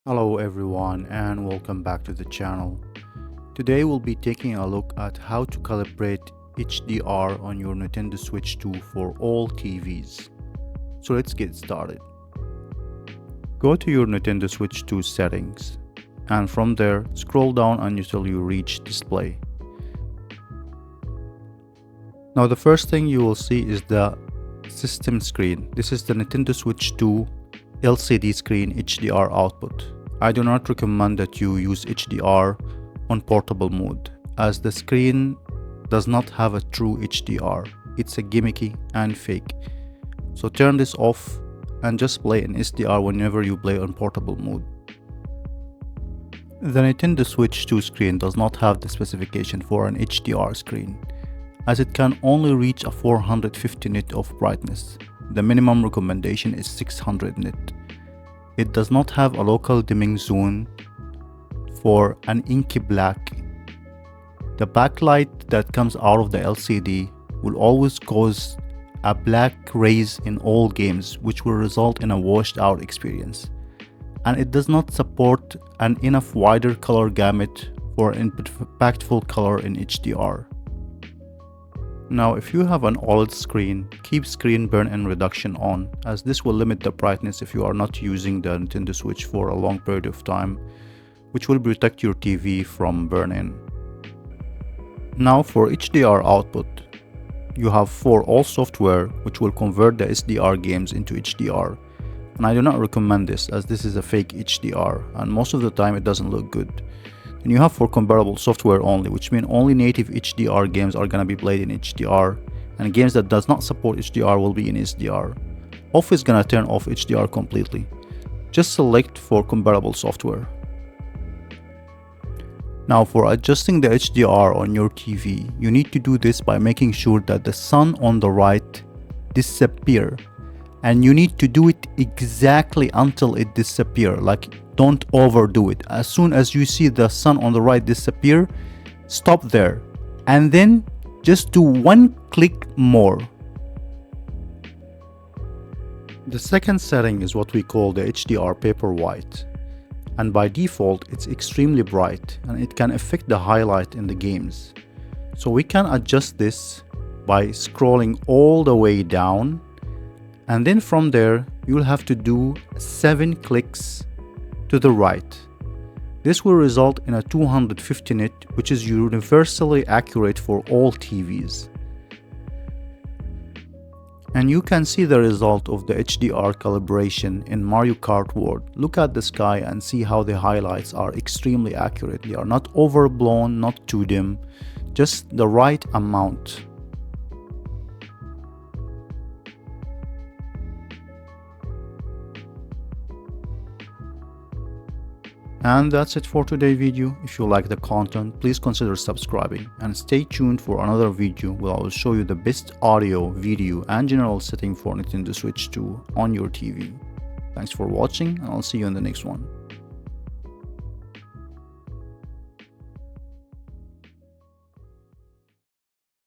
Hello everyone and welcome back to the channel. Today we'll be taking a look at how to calibrate HDR on your Nintendo Switch 2 for all TVs. So let's get started. Go to your Nintendo Switch 2 settings and from there scroll down until you reach display. Now the first thing you will see is the system screen. This is the Nintendo Switch 2 LCD screen HDR output. I do not recommend that you use HDR on portable mode, as the screen does not have a true HDR. It's a gimmicky and fake. So turn this off and just play in SDR whenever you play on portable mode. The Nintendo Switch 2 screen does not have the specification for an HDR screen, as it can only reach a 450 nit of brightness. The minimum recommendation is 600 nit. It does not have a local dimming zone for an inky black. The backlight that comes out of the LCD will always cause a black rays in all games, which will result in a washed out experience. And it does not support an enough wider color gamut for impactful color in HDR. Now if you have an OLED screen, keep screen burn-in reduction on, as this will limit the brightness if you are not using the Nintendo Switch for a long period of time, which will protect your TV from burn-in. Now for HDR output, you have for all software which will convert the SDR games into HDR, and I do not recommend this as this is a fake HDR and most of the time it doesn't look good. And you have for comparable software only, which means only native HDR games are gonna be played in HDR, and games that does not support HDR will be in SDR. Off is gonna turn off HDR completely. Just select for comparable software. Now for adjusting the HDR on your TV, you need to do this by making sure that the sun on the right disappear, and you need to do it exactly until it disappear. Like, don't overdo it. As soon as you see the sun on the right disappear, stop there and then just do one click more. The second setting is what we call the HDR paper white, and by default it's extremely bright and it can affect the highlight in the games. So we can adjust this by scrolling all the way down, and then from there you'll have to do 7 clicks to the right. This will result in a 250 nit, which is universally accurate for all TVs. And you can see the result of the HDR calibration in Mario Kart World. Look at the sky and see how the highlights are extremely accurate. They are not overblown, not too dim, just the right amount. And that's it for today's video. If you like the content, please consider subscribing and stay tuned for another video where I will show you the best audio, video and general setting for Nintendo Switch 2 on your TV. Thanks for watching and I'll see you in the next one.